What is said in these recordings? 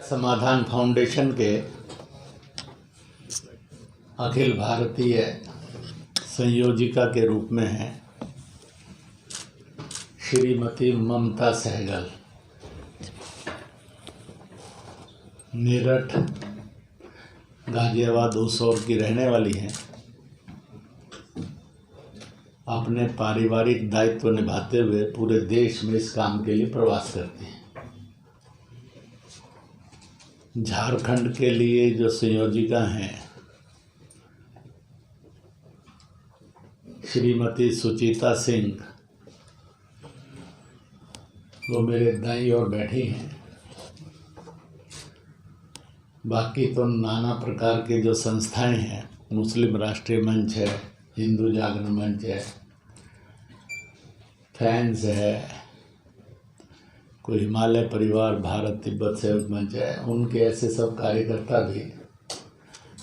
समाधान फाउंडेशन के अखिल भारतीय संयोजिका के रूप में हैं श्रीमती ममता सहगल। मेरठ गाजियाबाद उसौर की रहने वाली हैं। अपने पारिवारिक दायित्व निभाते हुए पूरे देश में इस काम के लिए प्रवास करती हैं। झारखंड के लिए जो संयोजिका हैं श्रीमती सुचिता सिंह, वो मेरे दाईं ओर बैठी हैं। बाकी तो नाना प्रकार के जो संस्थाएं हैं, मुस्लिम राष्ट्रीय मंच है, हिंदू जागरण मंच है, फैंस है, कोई हिमालय परिवार भारत तिब्बत सहयोग मंच है, उनके ऐसे सब कार्यकर्ता भी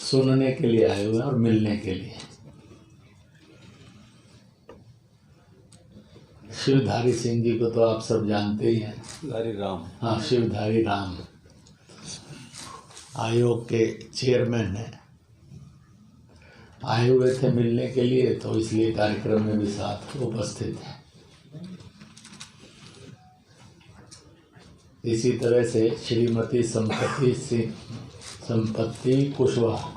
सुनने के लिए आए हुए हैं और मिलने के लिए। शिवधारी सिंह जी को तो आप सब जानते ही हैं। शिवधारी राम, हाँ, शिवधारी राम आयोग के चेयरमैन हैं। आए हुए थे मिलने के लिए, तो इसलिए कार्यक्रम में भी साथ उपस्थित हैं। इसी तरह से श्रीमती संपत्ति कुशवाहा,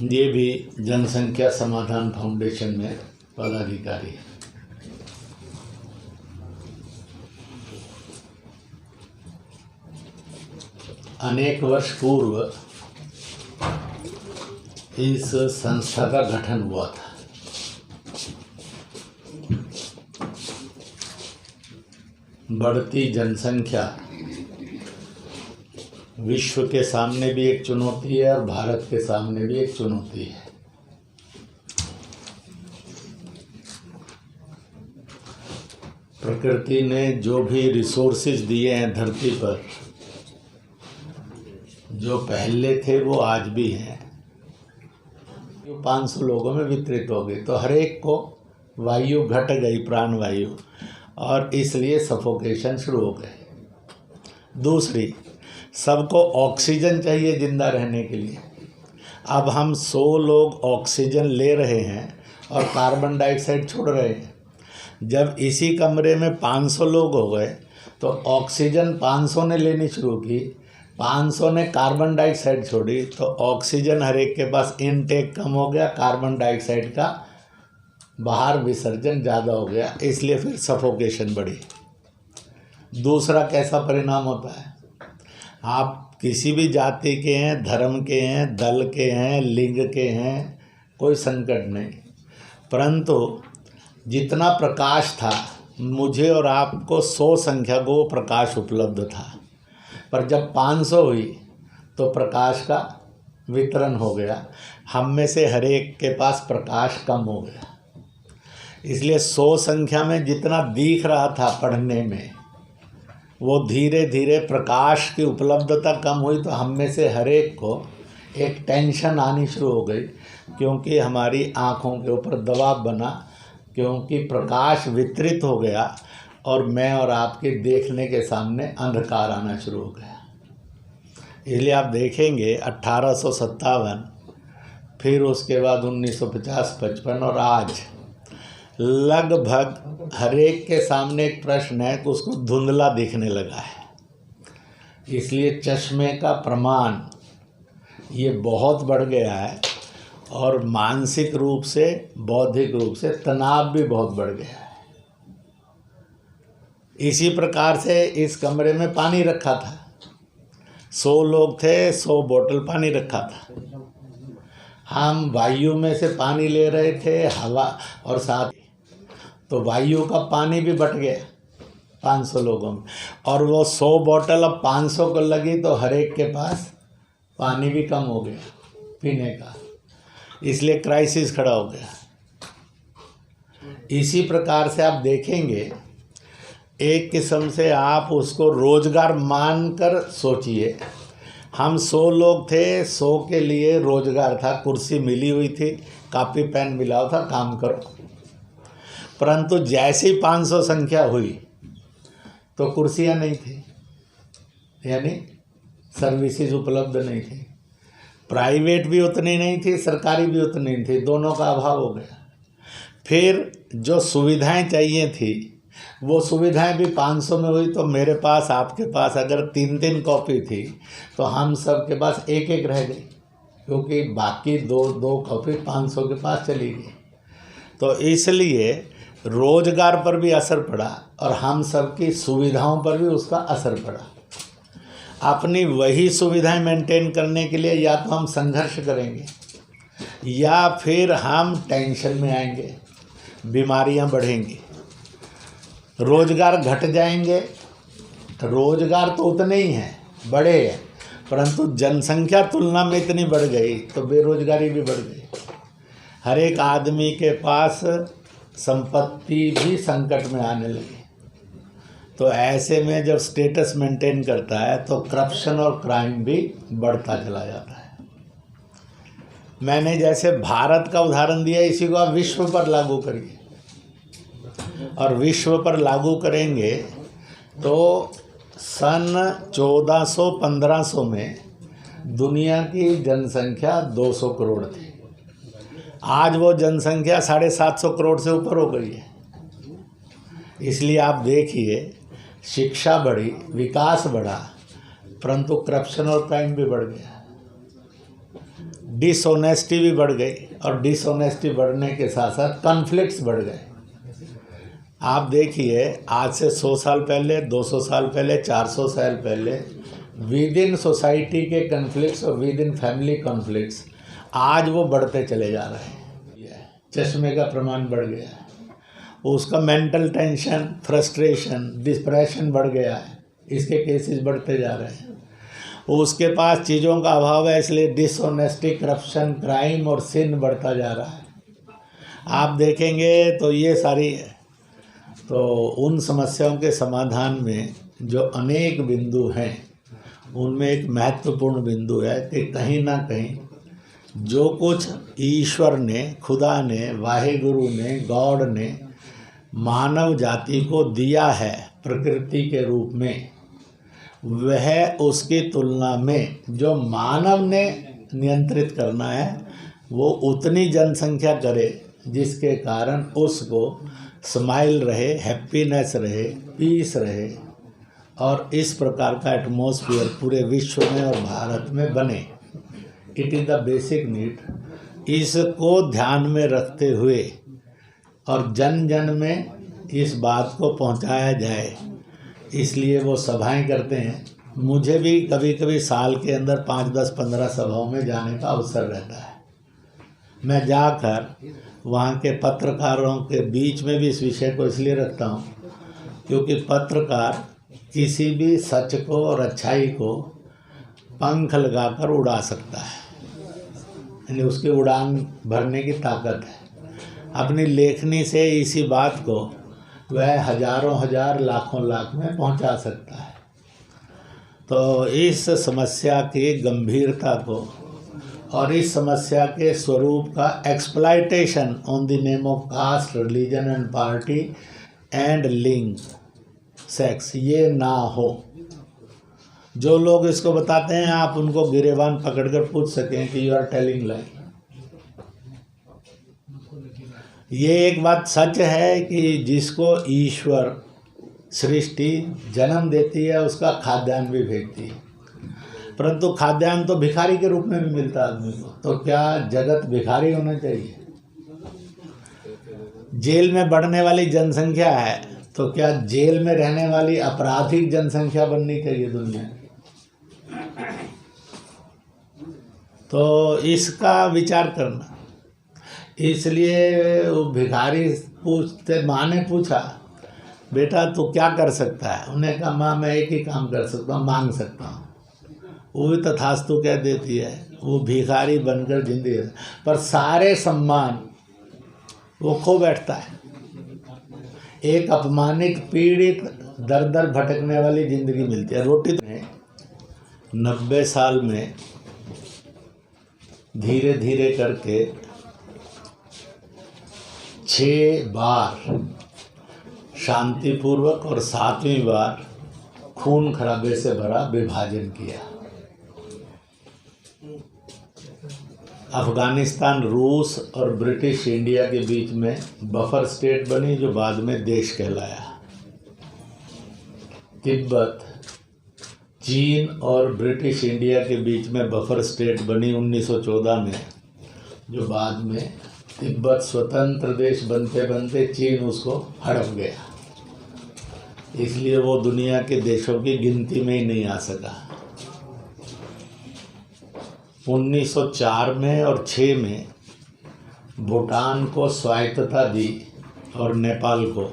ये भी जनसंख्या समाधान फाउंडेशन में पदाधिकारी है। अनेक वर्ष पूर्व इस संस्था का गठन हुआ था। बढ़ती जनसंख्या विश्व के सामने भी एक चुनौती है और भारत के सामने भी एक चुनौती है। प्रकृति ने जो भी रिसोर्सेज दिए हैं धरती पर, जो पहले थे वो आज भी हैं। 500 लोगों में वितरित हो गई, तो हर एक को वायु घट गई, प्राण वायु, और इसलिए सफोकेशन शुरू हो गए। दूसरी, सबको ऑक्सीजन चाहिए जिंदा रहने के लिए। अब हम 100 लोग ऑक्सीजन ले रहे हैं और कार्बन डाइऑक्साइड छोड़ रहे हैं। जब इसी कमरे में 500 लोग हो गए तो ऑक्सीजन 500 ने लेनी शुरू की, 500 ने कार्बन डाइऑक्साइड छोड़ी, तो ऑक्सीजन हर एक के पास इनटेक कम हो गया, कार्बन डाइऑक्साइड का बाहर विसर्जन ज़्यादा हो गया, इसलिए फिर सफोकेशन बढ़ी। दूसरा कैसा परिणाम होता है, आप किसी भी जाति के हैं, धर्म के हैं, दल के हैं, लिंग के हैं, कोई संकट नहीं, परंतु जितना प्रकाश था, मुझे और आपको 100 संख्या को प्रकाश उपलब्ध था, पर जब 500 हुई तो प्रकाश का वितरण हो गया। हम में से हर एक के पास प्रकाश कम हो गया। इसलिए 100 संख्या में जितना दिख रहा था पढ़ने में, वो धीरे धीरे प्रकाश की उपलब्धता कम हुई, तो हम में से हर एक को एक टेंशन आनी शुरू हो गई, क्योंकि हमारी आँखों के ऊपर दबाव बना, क्योंकि प्रकाश वितरित हो गया और मैं और आपके देखने के सामने अंधकार आना शुरू हो गया। इसलिए आप देखेंगे 1857, फिर उसके बाद 1950-55 और आज लगभग हर एक के सामने एक प्रश्न है कि उसको धुंधला दिखने लगा है। इसलिए चश्मे का प्रमाण ये बहुत बढ़ गया है और मानसिक रूप से, बौद्धिक रूप से तनाव भी बहुत बढ़ गया है। इसी प्रकार से इस कमरे में पानी रखा था, 100 लोग थे, 100 बोतल पानी रखा था। हम वायु में से पानी ले रहे थे, हवा और साथ, तो वायु का पानी भी बट गया 500 लोगों में, और वो 100 बोतल अब 500 को लगी, तो हर एक के पास पानी भी कम हो गया पीने का, इसलिए क्राइसिस खड़ा हो गया। इसी प्रकार से आप देखेंगे, एक किस्म से आप उसको रोजगार मानकर सोचिए। हम 100 लोग थे, 100 के लिए रोजगार था, कुर्सी मिली हुई थी, कापी पेन मिला हुआ था, काम करो। परंतु जैसी 500 संख्या हुई तो कुर्सियां नहीं थी, यानी सर्विसेज उपलब्ध नहीं थी। प्राइवेट भी उतनी नहीं थी, सरकारी भी उतनी नहीं थी, दोनों का अभाव हो गया। फिर जो सुविधाएं चाहिए थी वो सुविधाएं भी 500 में हुई, तो मेरे पास आपके पास अगर 3-3 कॉपी थी तो हम सब के पास 1-1 रह गई, क्योंकि बाकी 2-2 कॉपी 500 के पास चली गई। तो इसलिए रोजगार पर भी असर पड़ा और हम सब की सुविधाओं पर भी उसका असर पड़ा। अपनी वही सुविधाएं मेंटेन करने के लिए या तो हम संघर्ष करेंगे या फिर हम टेंशन में आएंगे, बीमारियां बढ़ेंगी, रोजगार घट जाएंगे। रोजगार तो उतने ही हैं, बड़े हैं, परंतु जनसंख्या तुलना में इतनी बढ़ गई तो बेरोजगारी भी बढ़ गई। हर एक आदमी के पास संपत्ति भी संकट में आने लगी। तो ऐसे में जब स्टेटस मेंटेन करता है तो करप्शन और क्राइम भी बढ़ता चला जाता है। मैंने जैसे भारत का उदाहरण दिया, इसी को आप विश्व पर लागू करिए, और विश्व पर लागू करेंगे तो सन 1400-1500 में दुनिया की जनसंख्या 200 करोड़ थी। आज वो जनसंख्या 750 करोड़ से ऊपर हो गई है। इसलिए आप देखिए, शिक्षा बढ़ी, विकास बढ़ा, परंतु करप्शन और क्राइम भी बढ़ गया, डिसऑनेस्टी भी बढ़ गई, और डिसऑनेस्टी बढ़ने के साथ साथ कॉन्फ्लिक्ट्स बढ़ गए। आप देखिए, आज से 100 साल पहले, 200 साल पहले, 400 साल पहले विद इन सोसाइटी के कॉन्फ्लिक्ट्स और विद इन फैमिली कॉन्फ्लिक्ट्स आज वो बढ़ते चले जा रहे हैं। चश्मे का प्रमाण बढ़ गया है, उसका मेंटल टेंशन, फ्रस्ट्रेशन, डिप्रेशन बढ़ गया है, इसके केसेस बढ़ते जा रहे हैं। उसके पास चीज़ों का अभाव है, इसलिए डिसऑनेस्टी, करप्शन, क्राइम और सिन बढ़ता जा रहा है। आप देखेंगे तो ये सारी है। तो उन समस्याओं के समाधान में जो अनेक बिंदु हैं, उनमें एक महत्वपूर्ण बिंदु है कि कहीं ना कहीं जो कुछ ईश्वर ने, खुदा ने, वाहेगुरु ने, गॉड ने मानव जाति को दिया है प्रकृति के रूप में, वह उसकी तुलना में जो मानव ने नियंत्रित करना है वो उतनी जनसंख्या करे जिसके कारण उसको स्माइल रहे, हैप्पीनेस रहे, पीस रहे, और इस प्रकार का एटमॉस्फेयर पूरे विश्व में और भारत में बने। It is the basic need. इसको ध्यान में रखते हुए और जन जन में इस बात को पहुंचाया जाए, इसलिए वो सभाएं करते हैं। मुझे भी कभी कभी साल के अंदर 5, 10, 15 सभाओं में जाने का अवसर रहता है। मैं जाकर वहाँ के पत्रकारों के बीच में भी इस विषय को इसलिए रखता हूँ क्योंकि पत्रकार किसी भी सच को और अच्छाई को पंख लगाकर उड़ा सकता है, यानी उसकी उड़ान भरने की ताकत है। अपनी लेखनी से इसी बात को वह हजारों हजार, लाखों लाख में पहुंचा सकता है। तो इस समस्या की गंभीरता को और इस समस्या के स्वरूप का exploitation on the name of caste, religion and party and लिंग, सेक्स, ये ना हो। जो लोग इसको बताते हैं आप उनको गिरेबान पकड़कर पूछ सकें कि यू आर टेलिंग लाई। ये एक बात सच है कि जिसको ईश्वर सृष्टि जन्म देती है उसका खाद्यान्न भी भेजती है, परंतु खाद्यान्न तो भिखारी के रूप में भी मिलता है आदमी को। तो क्या जगत भिखारी होना चाहिए? जेल में बढ़ने वाली जनसंख्या है तो क्या जेल में रहने वाली आपराधिक जनसंख्या बननी चाहिए दुनिया में? तो इसका विचार करना। इसलिए वो भिखारी पूछते, माँ ने पूछा बेटा तू क्या कर सकता है? उन्हें कहा माँ मैं एक ही काम कर सकता हूँ, मांग सकता हूँ। वो भी तथास्तु कह देती है, वो भिखारी बनकर जिंदगी, पर सारे सम्मान वो खो बैठता है। एक अपमानित, पीड़ित, दर दर भटकने वाली जिंदगी मिलती है। रोटी 90 साल में धीरे धीरे करके 6 बार शांतिपूर्वक और 7वीं बार खून खराबे से भरा विभाजन किया। अफगानिस्तान रूस और ब्रिटिश इंडिया के बीच में बफर स्टेट बनी, जो बाद में देश कहलाया। तिब्बत चीन और ब्रिटिश इंडिया के बीच में बफर स्टेट बनी 1914 में, जो बाद में तिब्बत स्वतंत्र देश बनते बनते चीन उसको हड़प गया, इसलिए वो दुनिया के देशों की गिनती में ही नहीं आ सका। 1904 में और 6 में भूटान को स्वायत्तता दी और नेपाल को,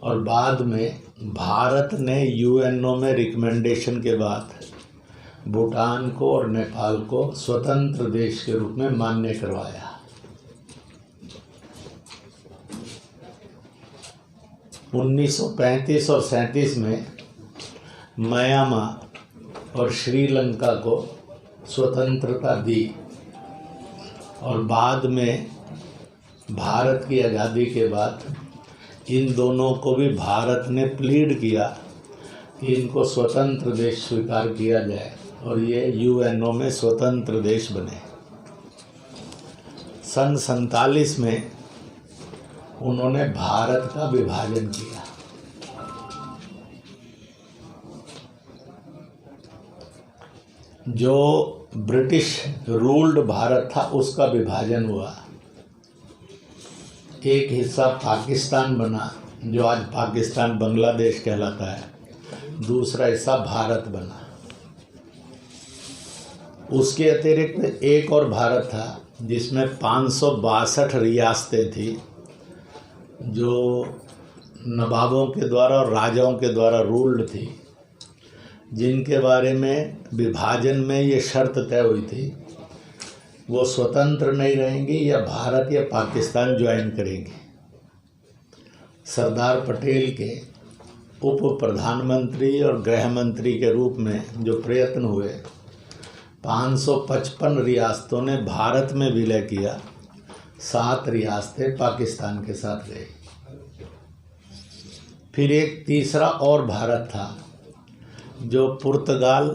और बाद में भारत ने यूएनओ में रिकमेंडेशन के बाद भूटान को और नेपाल को स्वतंत्र देश के रूप में मान्य करवाया। उन्नीस 1935 और 37 में म्यांमार और श्रीलंका को स्वतंत्रता दी, और बाद में भारत की आज़ादी के बाद इन दोनों को भी भारत ने प्लीड किया कि इनको स्वतंत्र देश स्वीकार किया जाए, और ये यूएनओ में स्वतंत्र देश बने। सन 47 में उन्होंने भारत का विभाजन किया। जो ब्रिटिश रूल्ड भारत था उसका विभाजन हुआ। एक हिस्सा पाकिस्तान बना, जो आज पाकिस्तान बांग्लादेश कहलाता है, दूसरा हिस्सा भारत बना। उसके अतिरिक्त एक और भारत था जिसमें 562 रियासतें थी, जो नवाबों के द्वारा और राजाओं के द्वारा रूल्ड थी, जिनके बारे में विभाजन में ये शर्त तय हुई थी वो स्वतंत्र नहीं रहेंगी या भारत या पाकिस्तान ज्वाइन करेंगे। सरदार पटेल के उप प्रधानमंत्री और गृह मंत्री के रूप में जो प्रयत्न हुए, 555 रियासतों ने भारत में विलय किया, 7 रियासतें पाकिस्तान के साथ गई। फिर एक तीसरा और भारत था जो पुर्तगाल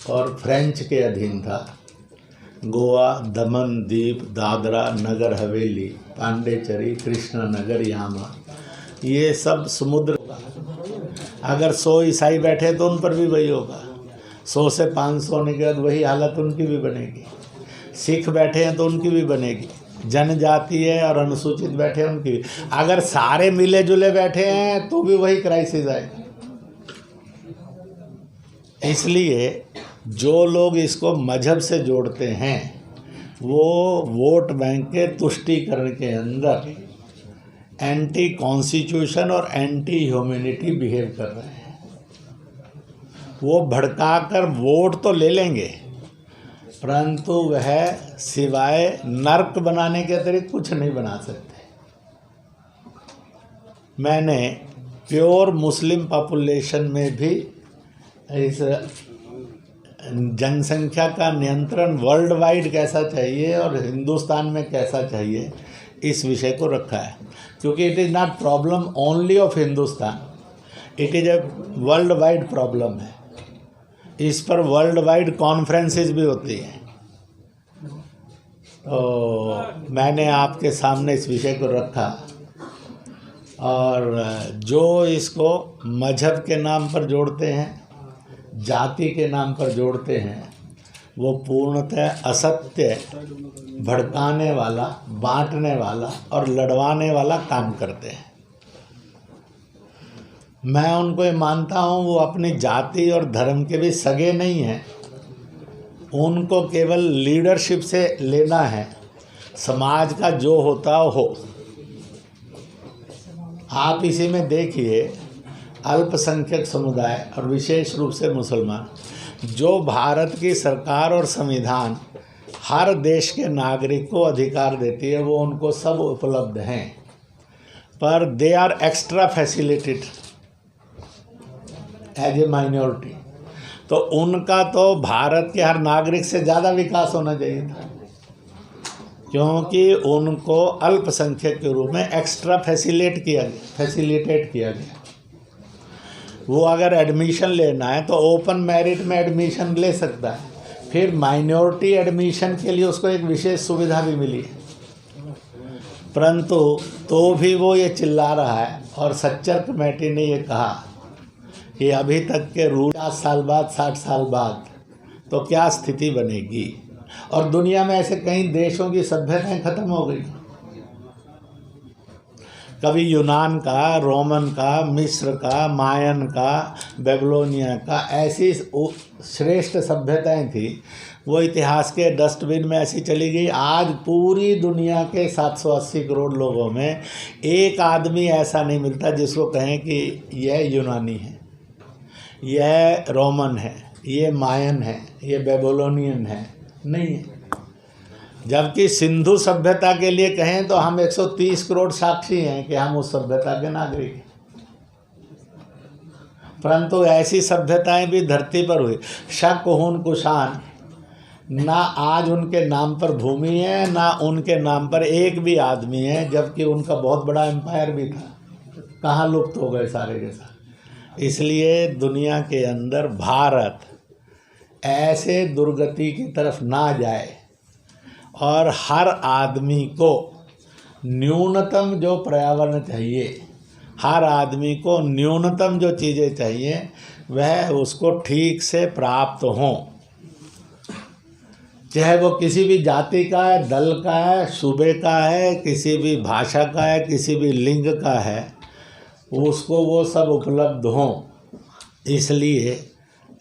और फ्रेंच के अधीन था। गोवा, दमन दीप, दादरा नगर हवेली, पांडेचेरी, कृष्णा नगर, यामा, ये सब समुद्र। अगर 100 ईसाई बैठे तो उन पर भी वही होगा। 100 से 500 होने के बाद वही हालत उनकी भी बनेगी। सिख बैठे हैं तो उनकी भी बनेगी। जनजातीय और अनुसूचित बैठे हैं उनकी भी। अगर सारे मिले जुले बैठे हैं तो भी वही क्राइसिस आएगा। इसलिए जो लोग इसको मजहब से जोड़ते हैं वो वोट बैंक के तुष्टीकरण के अंदर एंटी कॉन्स्टिट्यूशन और एंटी ह्यूमैनिटी बिहेव कर रहे हैं। वो भड़काकर वोट तो ले लेंगे, परंतु वह सिवाय नर्क बनाने के अतिरिक्त कुछ नहीं बना सकते। मैंने प्योर मुस्लिम पॉपुलेशन में भी इस जनसंख्या का नियंत्रण वर्ल्ड वाइड कैसा चाहिए और हिंदुस्तान में कैसा चाहिए, इस विषय को रखा है, क्योंकि it is not problem only of Hindustan, it is a world wide problem है। इस पर वर्ल्ड वाइड कॉन्फ्रेंसेस भी होती हैं। तो मैंने आपके सामने इस विषय को रखा, और जो इसको मजहब के नाम पर जोड़ते हैं, जाति के नाम पर जोड़ते हैं, वो पूर्णतः असत्य, भड़काने वाला, बांटने वाला और लड़वाने वाला काम करते हैं। मैं उनको ये मानता हूँ वो अपनी जाति और धर्म के भी सगे नहीं हैं, उनको केवल लीडरशिप से लेना है, समाज का जो होता हो। आप इसी में देखिए अल्पसंख्यक समुदाय और विशेष रूप से मुसलमान, जो भारत की सरकार और संविधान हर देश के नागरिक को अधिकार देती है, वो उनको सब उपलब्ध हैं, पर they are extra facilitated as a minority. तो उनका तो भारत के हर नागरिक से ज़्यादा विकास होना चाहिए था, क्योंकि उनको अल्पसंख्यक के रूप में एक्स्ट्रा फैसिलिटेट किया गया। वो अगर एडमिशन लेना है तो ओपन मेरिट में एडमिशन ले सकता है, फिर माइनॉरिटी एडमिशन के लिए उसको एक विशेष सुविधा भी मिली है। परंतु तो भी वो ये चिल्ला रहा है, और सच्चर कमेटी ने ये कहा कि अभी तक के रूल 50 साल बाद 60 साल बाद तो क्या स्थिति बनेगी। और दुनिया में ऐसे कई देशों की सभ्यताएं खत्म हो गई, कभी यूनान का, रोमन का, मिस्र का, मायन का, बेबीलोनिया का, ऐसी श्रेष्ठ सभ्यताएं थी, वो इतिहास के डस्टबिन में ऐसी चली गई। आज पूरी दुनिया के 780 करोड़ लोगों में एक आदमी ऐसा नहीं मिलता जिसको कहें कि यह यूनानी है, यह रोमन है, ये मायन है, ये बेबीलोनियन है, नहीं है। जबकि सिंधु सभ्यता के लिए कहें तो हम 130 करोड़ साक्षी हैं कि हम उस सभ्यता के नागरिक हैं। परंतु ऐसी सभ्यताएं भी धरती पर हुई। शक, हून, कुषाण, ना आज उनके नाम पर भूमि है, ना उनके नाम पर एक भी आदमी है, जबकि उनका बहुत बड़ा एम्पायर भी था। कहाँ लुप्त हो गए सारे के सारे। इसलिए दुनिया के अंदर भारत ऐसे दुर्गति की तरफ ना जाए, और हर आदमी को न्यूनतम जो पर्यावरण चाहिए, हर आदमी को न्यूनतम जो चीज़ें चाहिए वह उसको ठीक से प्राप्त हों। चाहे वो किसी भी जाति का है, दल का है, सूबे का है, किसी भी भाषा का है, किसी भी लिंग का है, उसको वो सब उपलब्ध हों। इसलिए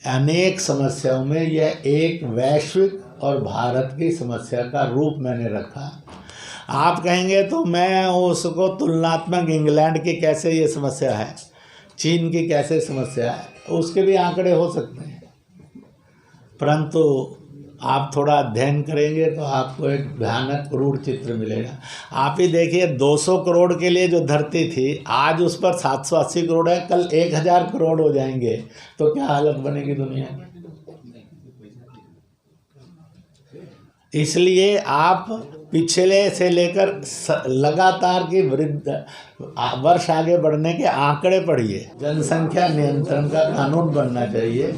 अनेक समस्याओं में यह एक वैश्विक और भारत की समस्या का रूप मैंने रखा। आप कहेंगे तो मैं उसको तुलनात्मक इंग्लैंड की कैसे ये समस्या है, चीन की कैसे समस्या है, उसके भी आंकड़े हो सकते हैं। परंतु आप थोड़ा अध्ययन करेंगे तो आपको एक भयानक क्रूर चित्र मिलेगा। आप ही देखिए, 200 करोड़ के लिए जो धरती थी, आज उस पर 780 करोड़ है, कल 1000 करोड़ हो जाएंगे तो क्या हालत बनेगी दुनिया की। इसलिए आप पिछले से लेकर लगातार की वर्ष आगे बढ़ने के आंकड़े पढ़िए। जनसंख्या नियंत्रण का कानून बनना चाहिए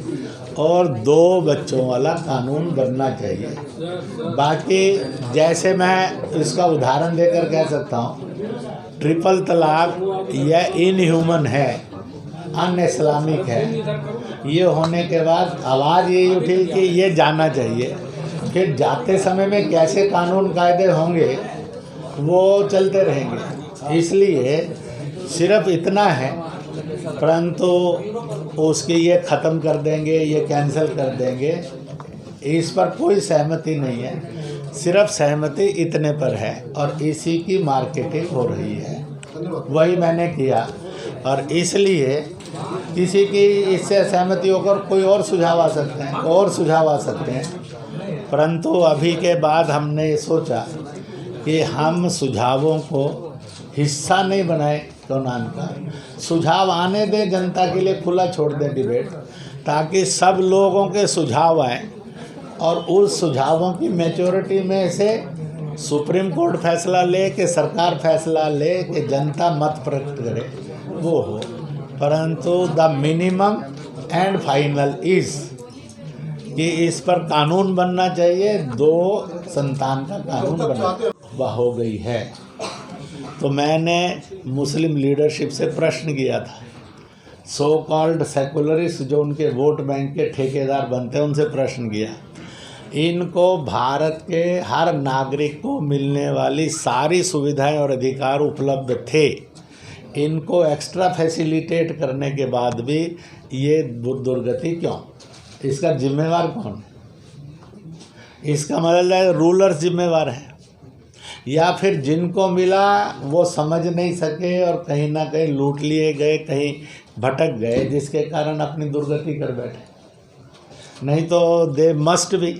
और 2 बच्चों वाला कानून बनना चाहिए। बाकी जैसे मैं इसका उदाहरण देकर कह सकता हूँ, ट्रिपल तलाक यह इनह्यूमन है, अन इस्लामिक है। ये होने के बाद आवाज़ यही उठी कि ये जाना चाहिए। फिर जाते समय में कैसे कानून कायदे होंगे वो चलते रहेंगे। इसलिए सिर्फ इतना है, परंतु उसकी ये ख़त्म कर देंगे, ये कैंसिल कर देंगे, इस पर कोई सहमति नहीं है। सिर्फ सहमति इतने पर है और इसी की मार्केटिंग हो रही है, वही मैंने किया। और इसलिए किसी की इससे सहमति होकर कोई और सुझाव आ सकते हैं, और सुझाव आ सकते हैं। परंतु अभी के बाद हमने ये सोचा कि हम सुझावों को हिस्सा नहीं बनाए कानून का, सुझाव आने दें, जनता के लिए खुला छोड़ दें डिबेट, ताकि सब लोगों के सुझाव आएँ और उस सुझावों की मैच्योरिटी में से सुप्रीम कोर्ट फैसला ले, कि सरकार फैसला ले, कि जनता मत प्रकट करे, वो हो। परंतु the minimum and final is कि इस पर कानून बनना चाहिए, 2 संतान का कानून बना हो गई है। तो मैंने मुस्लिम लीडरशिप से प्रश्न किया था, सो कॉल्ड सेकुलरिस्ट जो उनके वोट बैंक के ठेकेदार बनते हैं, उनसे प्रश्न किया, इनको भारत के हर नागरिक को मिलने वाली सारी सुविधाएं और अधिकार उपलब्ध थे, इनको एक्स्ट्रा फैसिलिटेट करने के बाद भी ये दुर्गति क्यों? इसका जिम्मेवार कौन है? इसका मतलब है रूलर्स जिम्मेवार हैं, या फिर जिनको मिला वो समझ नहीं सके और कहीं ना कहीं लूट लिए गए, कहीं भटक गए, जिसके कारण अपनी दुर्गति कर बैठे। नहीं तो दे मस्ट भी,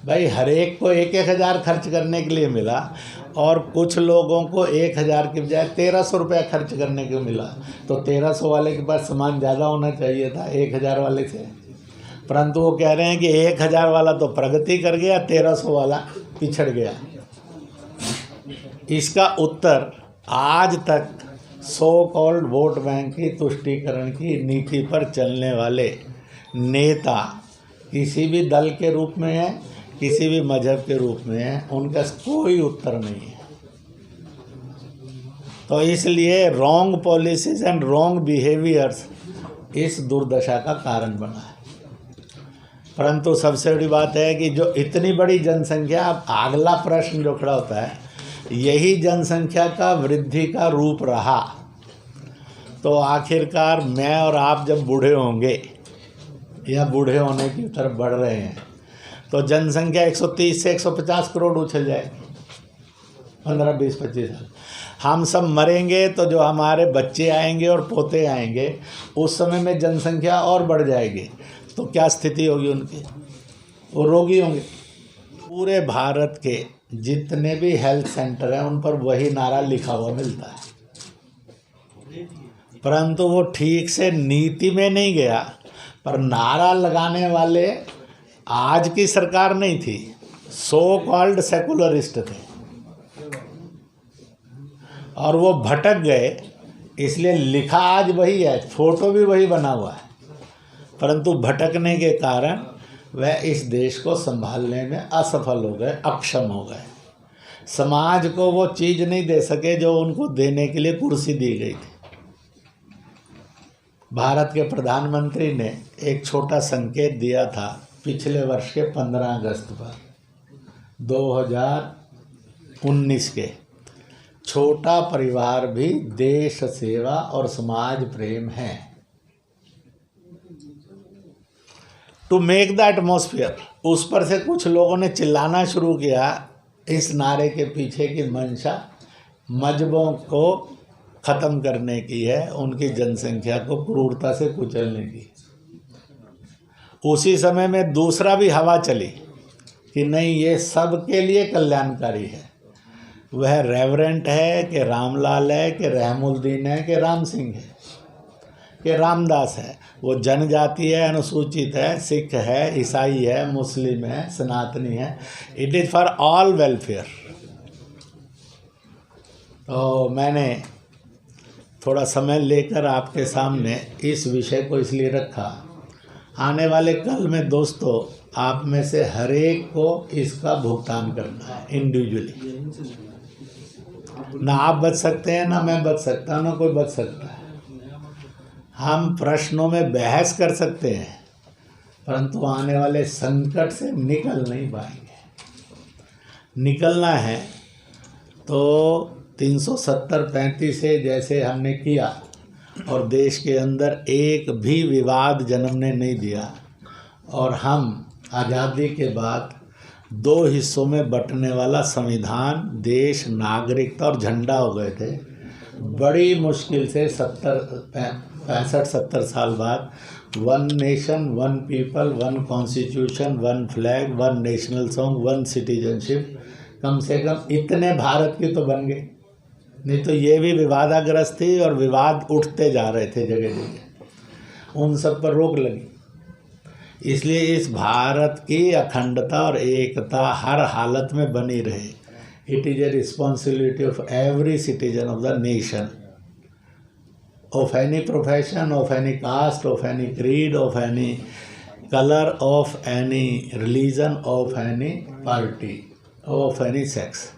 भाई हर एक को 1,000 खर्च करने के लिए मिला, और कुछ लोगों को 1,000 की बजाय 1,300 रुपया खर्च करने को मिला, तो 1,300 वाले के पास सामान ज़्यादा होना चाहिए था 1,000 वाले से। परंतु वो कह रहे हैं कि 1,000 वाला तो प्रगति कर गया, 1,300 वाला पिछड़ गया? इसका उत्तर आज तक सो कॉल्ड वोट बैंक की तुष्टीकरण की नीति पर चलने वाले नेता किसी भी दल के रूप में है, किसी भी मजहब के रूप में है, उनका कोई उत्तर नहीं है। तो इसलिए wrong policies and wrong behaviours इस दुर्दशा का कारण बना है। परंतु सबसे बड़ी बात है कि जो इतनी बड़ी जनसंख्या, अब अगला प्रश्न जो खड़ा होता है, यही जनसंख्या का वृद्धि का रूप रहा तो आखिरकार मैं और आप जब बूढ़े होंगे या बूढ़े होने की तरफ बढ़ रहे हैं तो जनसंख्या 130 से 150 करोड़ उछल जाएगी 15, 20, 25 साल। हम सब मरेंगे तो जो हमारे बच्चे आएंगे और पोते आएंगे उस समय में जनसंख्या और बढ़ जाएगी, तो क्या स्थिति होगी उनकी? वो रोगी होंगे। पूरे भारत के जितने भी हेल्थ सेंटर हैं उन पर वही नारा लिखा हुआ मिलता है, परंतु वो ठीक से नीति में नहीं गया। पर नारा लगाने वाले आज की सरकार नहीं थी, सो कॉल्ड सेकुलरिस्ट थे और वो भटक गए, इसलिए लिखा आज वही है, फोटो भी वही बना हुआ है, परंतु भटकने के कारण वह इस देश को संभालने में असफल हो गए, अक्षम हो गए। समाज को वो चीज़ नहीं दे सके जो उनको देने के लिए कुर्सी दी गई थी। भारत के प्रधानमंत्री ने एक छोटा संकेत दिया था पिछले वर्ष के 15 अगस्त पर 2019 के, छोटा परिवार भी देश सेवा और समाज प्रेम है। टू मेक द एटमॉस्फेयर, उस पर से कुछ लोगों ने चिल्लाना शुरू किया। इस नारे के पीछे की मंशा मजहबों को ख़त्म करने की है, उनकी जनसंख्या को क्रूरता से कुचलने की। उसी समय में दूसरा भी हवा चली कि नहीं, ये सबके लिए कल्याणकारी है। वह रेवरेंट है कि रामलाल है कि रहमुद्दीन है कि राम सिंह है कि रामदास है, वो जनजाति है, अनुसूचित है, सिख है, ईसाई है, मुस्लिम है, सनातनी है, it is for all welfare. तो मैंने थोड़ा समय लेकर आपके सामने इस विषय को इसलिए रखा, आने वाले कल में दोस्तों आप में से हर एक को इसका भुगतान करना है इंडिविजुअली। ना आप बच सकते हैं, ना मैं बच सकता, ना कोई बच सकता है। हम प्रश्नों में बहस कर सकते हैं, परंतु आने वाले संकट से निकल नहीं पाएंगे। निकलना है तो 370-35 से जैसे हमने किया और देश के अंदर एक भी विवाद जन्मने नहीं दिया, और हम आज़ादी के बाद 2 हिस्सों में बंटने वाला संविधान, देश, नागरिकता और झंडा हो गए थे। बड़ी मुश्किल से 65-70 साल बाद 1 nation 1 people 1 constitution 1 flag 1 national song 1 citizenship, कम से कम इतने भारत की तो बन गए। नहीं तो ये भी विवादाग्रस्त थी और विवाद उठते जा रहे थे जगह जगह, उन सब पर रोक लगी। इसलिए इस भारत की अखंडता और एकता हर हालत में बनी रहे। It is a responsibility of every citizen of the nation, of any profession, of any caste, of any creed, of any colour, of any religion, of any party, of any sex.